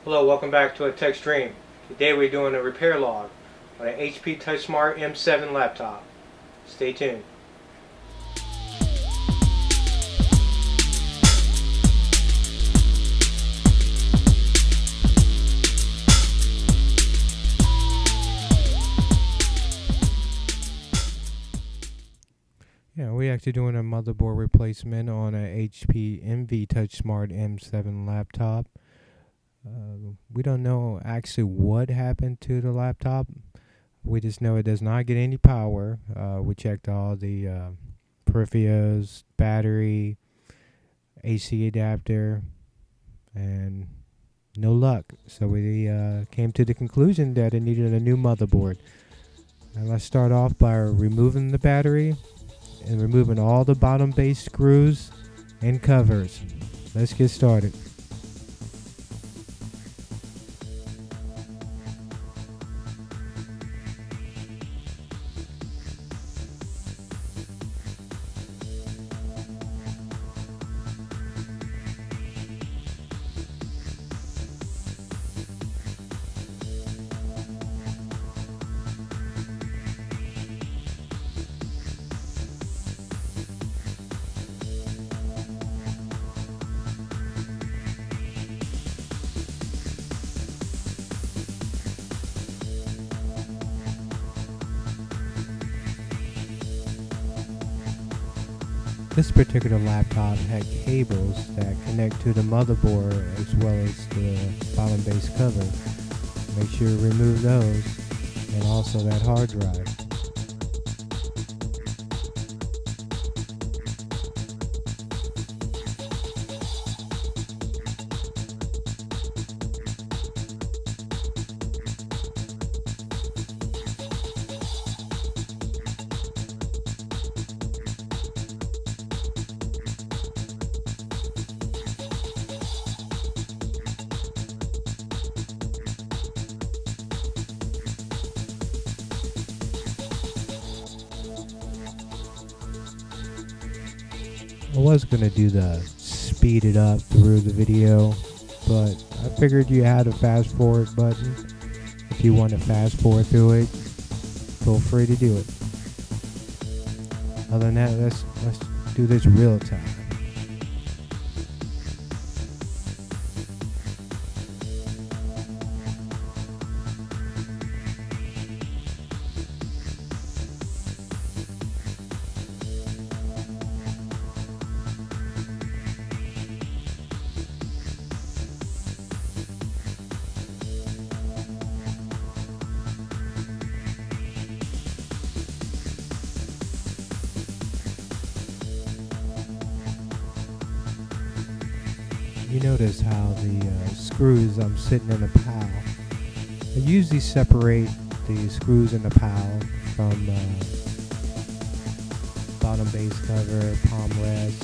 Hello, welcome back to a Tech Stream. Today we're doing a repair log on an HP TouchSmart M7 laptop. Stay tuned. Yeah, we're actually doing a motherboard replacement on a HP Envy TouchSmart M7 laptop. We don't know actually what happened to the laptop. We just know it does not get any power. We checked all the peripherals, battery, AC adapter, and no luck. So we came to the conclusion that it needed a new motherboard. And let's start off by removing the battery and removing all the bottom base screws and covers. Let's get started. This particular laptop had cables that connect to the motherboard as well as the bottom base cover. Make sure you remove those, and also that hard drive. I was going to do the speed it up through the video, but I figured you had a fast forward button. If you want to fast forward through it, feel free to do it. Other than that, let's do this real time. You notice how the screws, I'm sitting in a pile. I usually separate the screws in the pile from bottom base cover, palm rest,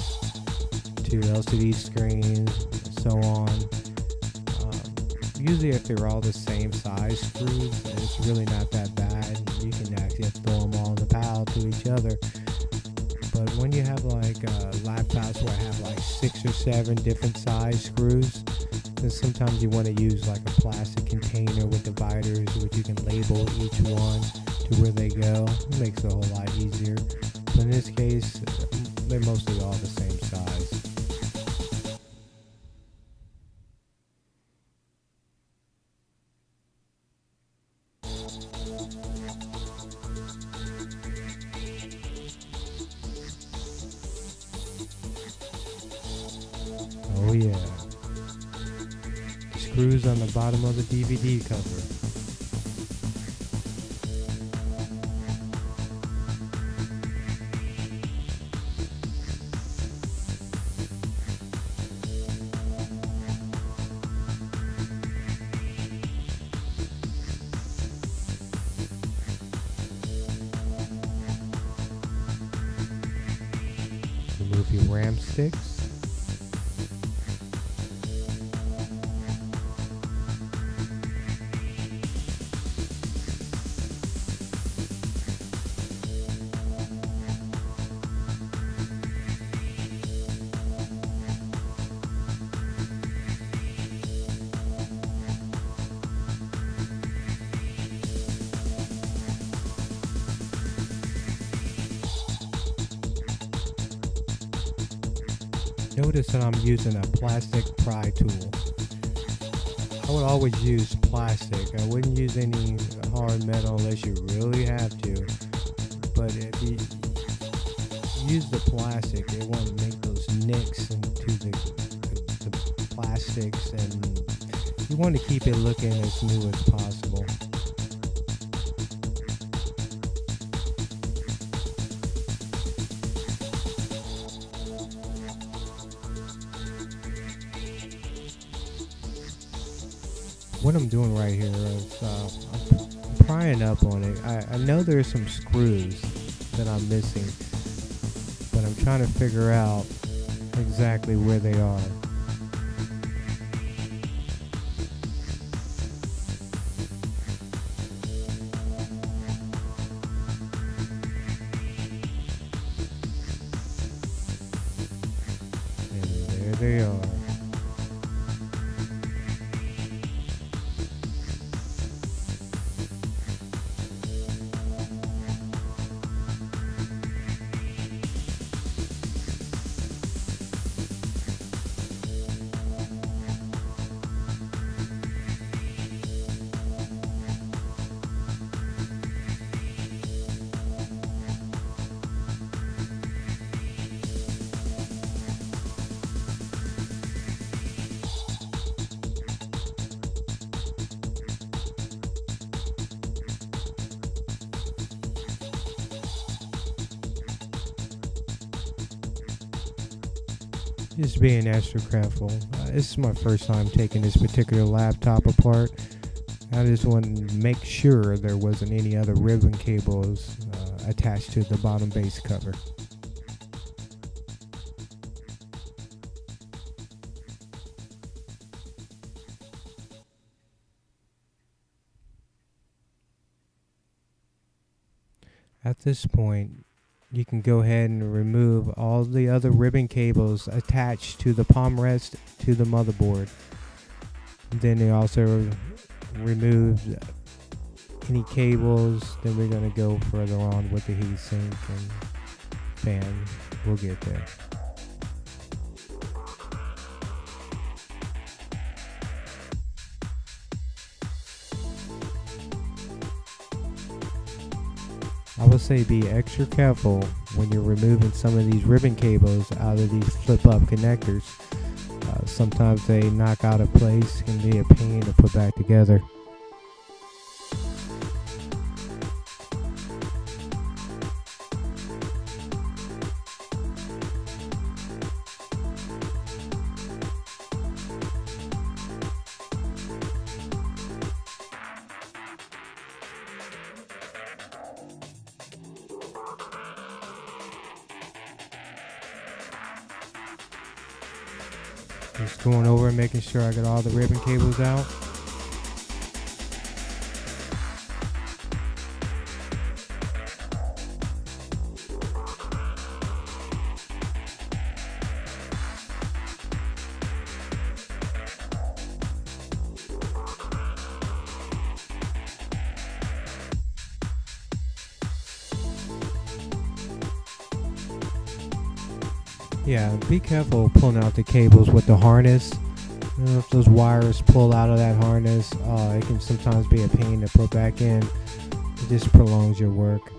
to LCD screens, and so on. Usually if they're all the same size screws, it's really not that bad. You can actually throw them all in the pile to each other. But when you have like laptops where I have like 6 or 7 different size screws, then sometimes you want to use like a plastic container with dividers, which you can label each one to where they go. It makes it a whole lot easier. But in this case, they're mostly all the same size. Oh yeah. The screws on the bottom of the DVD cover. Remove your RAM sticks. Notice that I'm using a plastic pry tool. I would always use plastic. I wouldn't use any hard metal unless you really have to. But if you use the plastic, it won't make those nicks into the plastics, and you want to keep it looking as new as possible. What I'm doing right here is I'm prying up on it. I know there's some screws that I'm missing, but I'm trying to figure out exactly where they are. And there they are. Just being extra careful. This is my first time taking this particular laptop apart. I just wanted to make sure there wasn't any other ribbon cables attached to the bottom base cover. At this point, you can go ahead and remove all the other ribbon cables attached to the palm rest to the motherboard. Then they also remove any cables. Then we're going to go further on with the heatsink, and bam, we'll get there. I would say be extra careful when you're removing some of these ribbon cables out of these flip-up connectors. Sometimes they knock out of place, can be a pain to put back together. Just going over and making sure I got all the ribbon cables out. Yeah, be careful pulling out the cables with the harness. You know, if those wires pull out of that harness, it can sometimes be a pain to put back in. It just prolongs your work.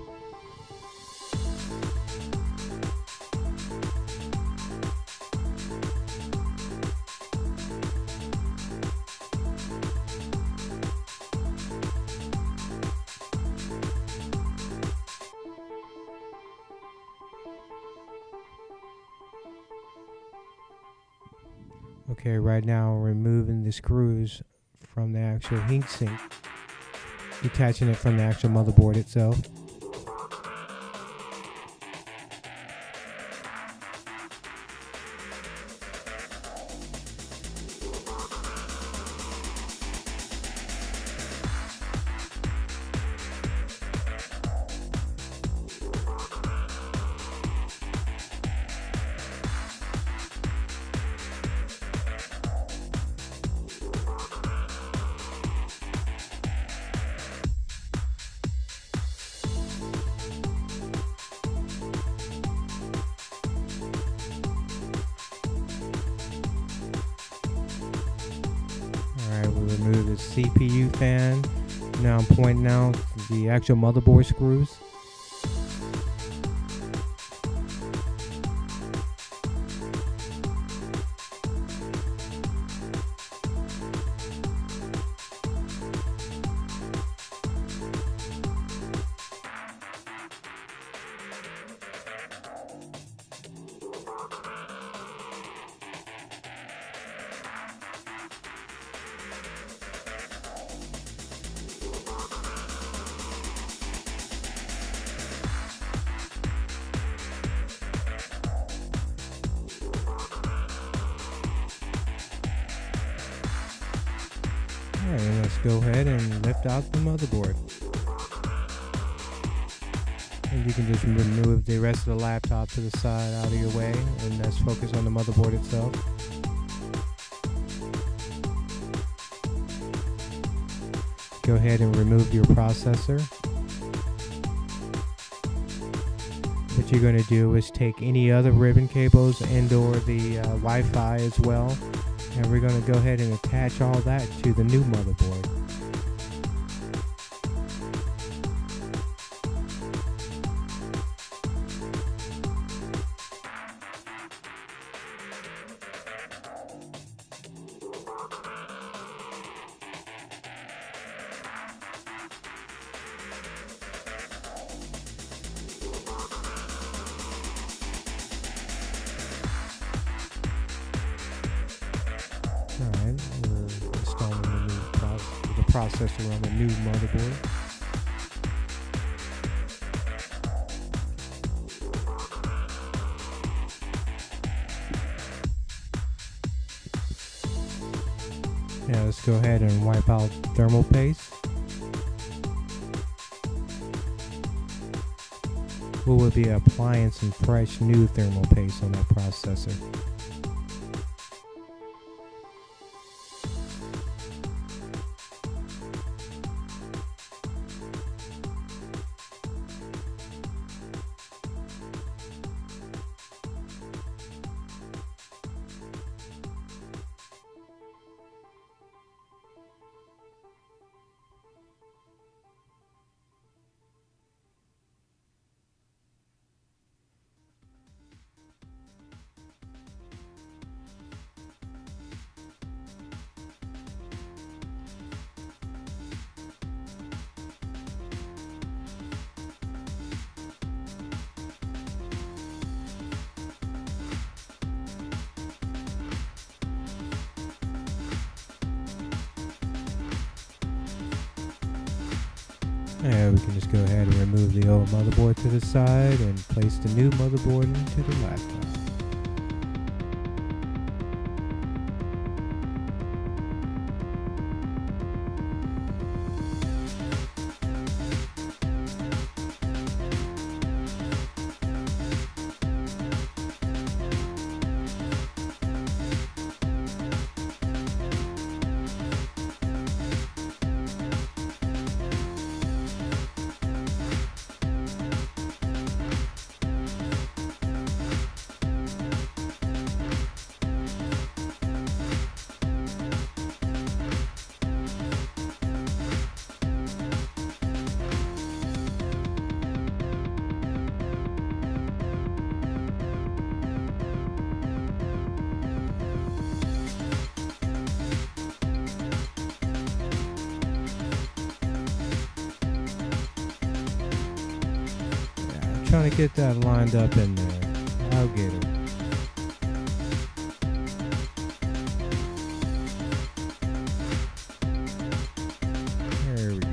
Okay, right now we're removing the screws from the actual heatsink, detaching it from the actual motherboard itself. We'll remove the CPU fan. Now I'm pointing out the actual motherboard screws. Alright, and let's go ahead and lift out the motherboard. And you can just remove the rest of the laptop to the side out of your way, and let's focus on the motherboard itself. Go ahead and remove your processor. What you're going to do is take any other ribbon cables and or the Wi-Fi as well, and we're going to go ahead and attach all that to the new motherboard. Alright, we're installing the processor on the new motherboard. Now let's go ahead and wipe out thermal paste. We will be applying some fresh new thermal paste on that processor. And we can just go ahead and remove the old motherboard to the side and place the new motherboard into the laptop. Trying to get that lined up in there. I'll get it. There we go.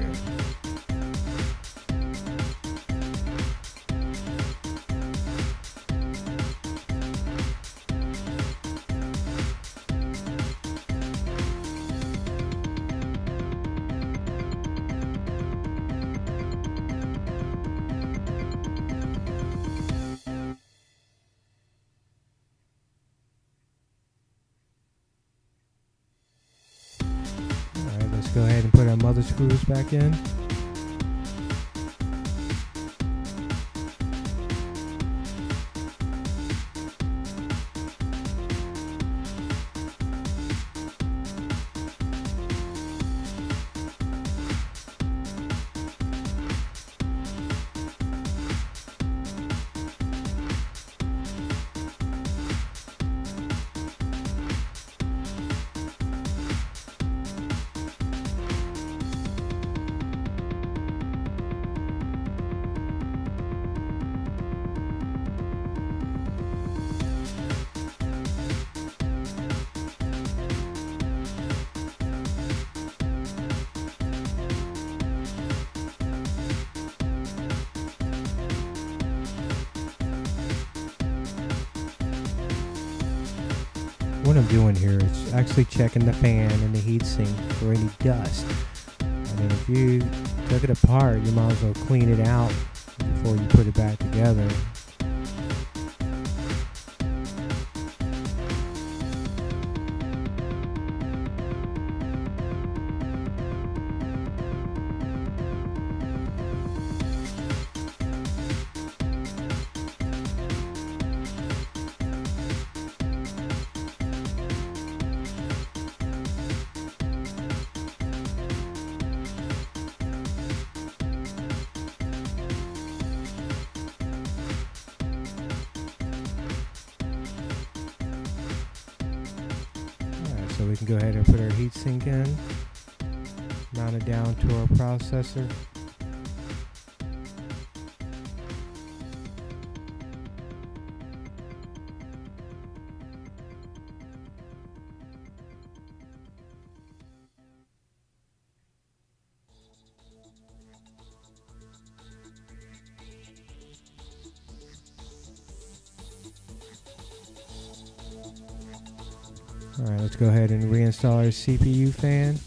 Let's go ahead and put our mother screws back in. what I'm doing here is actually checking the fan and the heatsink for any dust. I mean, if you took it apart, you might as well clean it out before you put it back together. So we can go ahead and put our heatsink in, mount it down to our processor. Alright, let's go ahead and reinstall our CPU fan.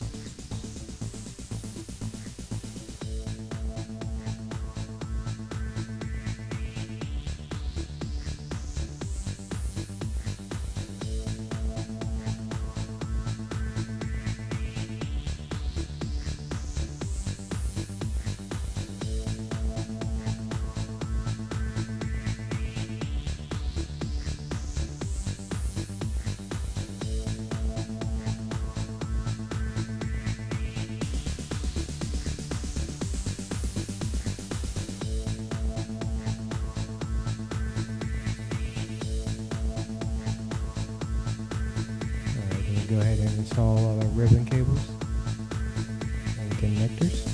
Go ahead and install all our ribbon cables and connectors.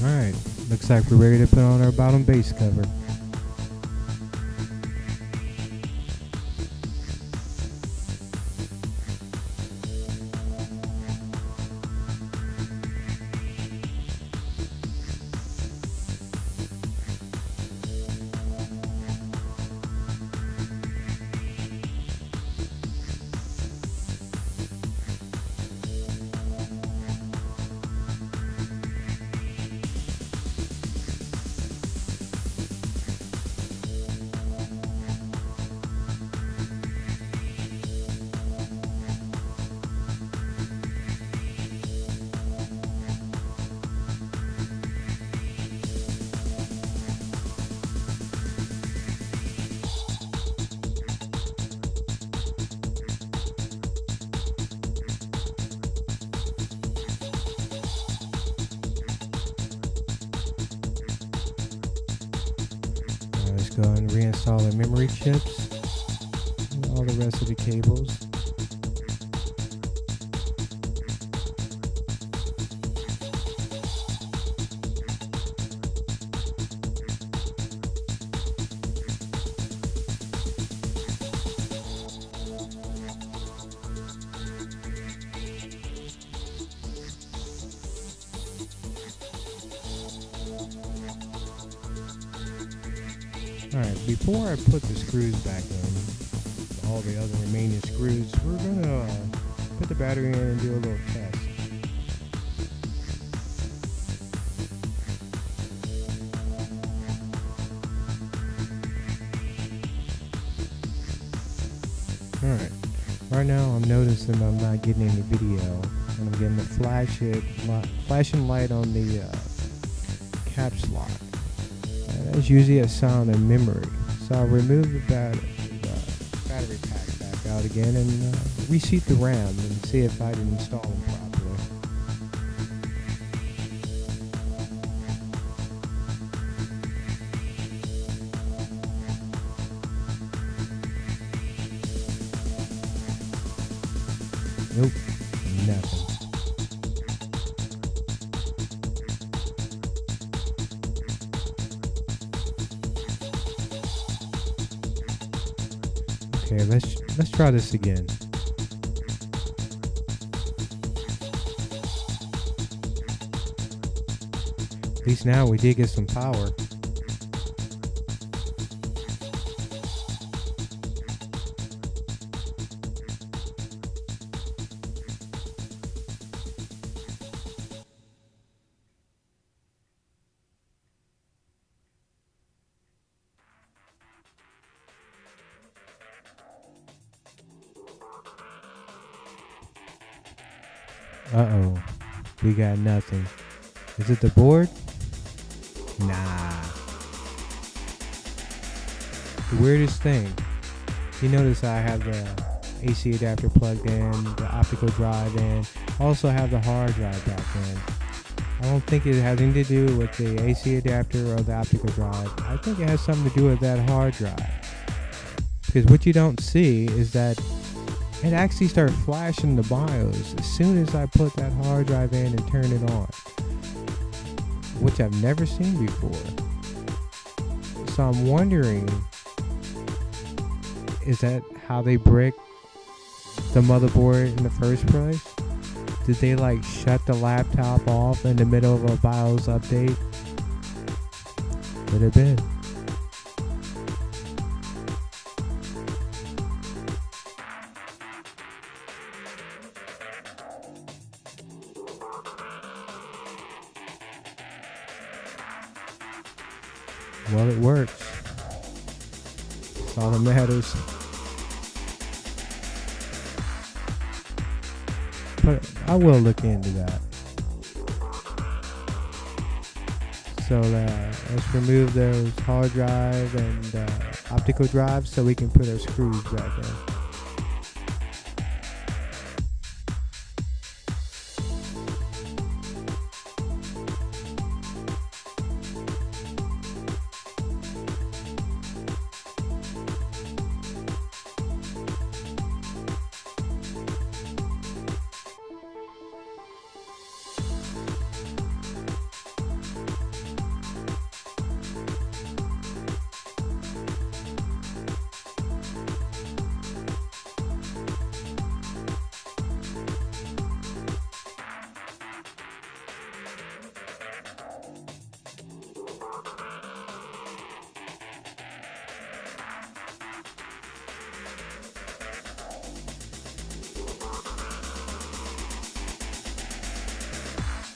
Alright, looks like we're ready to put on our bottom base cover. go and reinstall the memory chips and all the rest of the cables. Alright, before I put the screws back in, all the other remaining screws, we're going to put the battery in and do a little test. Alright, right now I'm noticing I'm not getting any video, and I'm getting the flashing light on the caps lock. That's usually a sign of memory. So I'll remove the battery pack back out again and reseat the RAM and see if I can install them properly. Nope, nothing. Okay, let's try this again. At least now we did get some power. Uh-oh, we got nothing. Is it the board? Nah. The weirdest thing, you notice I have the AC adapter plugged in, the optical drive in, also have the hard drive back in. I don't think it has anything to do with the AC adapter or the optical drive. I think it has something to do with that hard drive. Because what you don't see is that it actually started flashing the BIOS as soon as I put that hard drive in and turn it on, which I've never seen before. So I'm wondering, is that how they brick the motherboard in the first place? Did they like shut the laptop off in the middle of a BIOS update? Could have been. Well, it works. That's all that matters. But I will look into that. So let's remove those hard drive and optical drives so we can put our screws back in.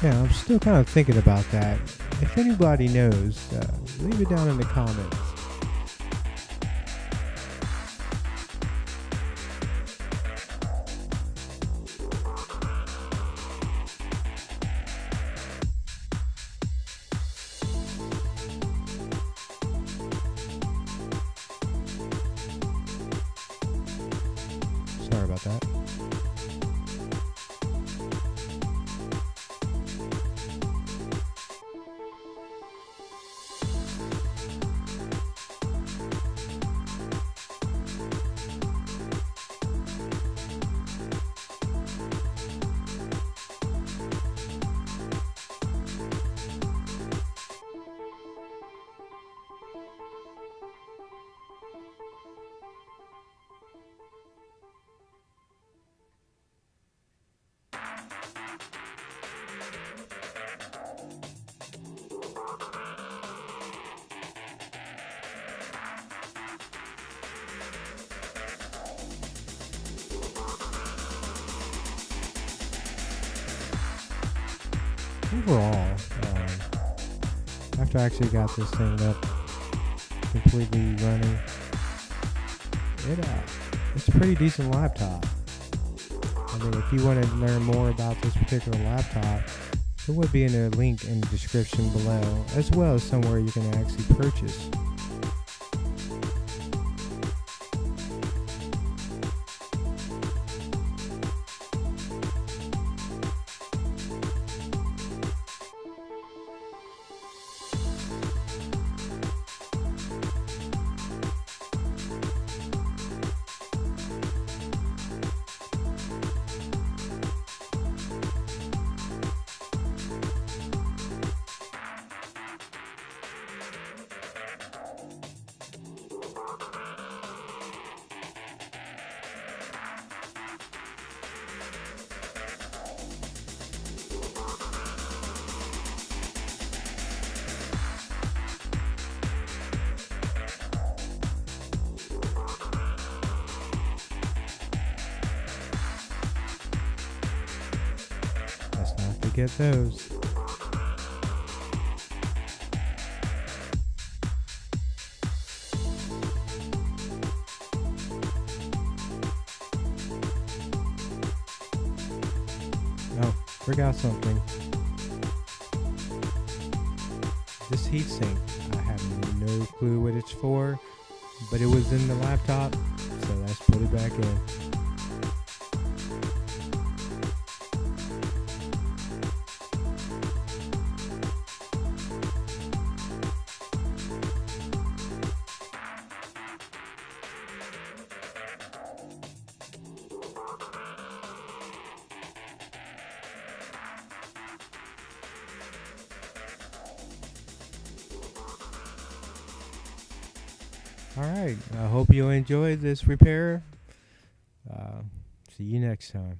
Yeah, I'm still kind of thinking about that. If anybody knows, leave it down in the comments. Sorry about that. overall, after I actually got this thing up completely running, it's a pretty decent laptop. I mean, if you want to learn more about this particular laptop, there will be a link in the description below, as well as somewhere you can actually purchase. Let's not forget those. Oh, forgot something. This heatsink, I have no clue what it's for, but it was in the laptop, so let's put it back in. Alright, I hope you enjoyed this repair. See you next time.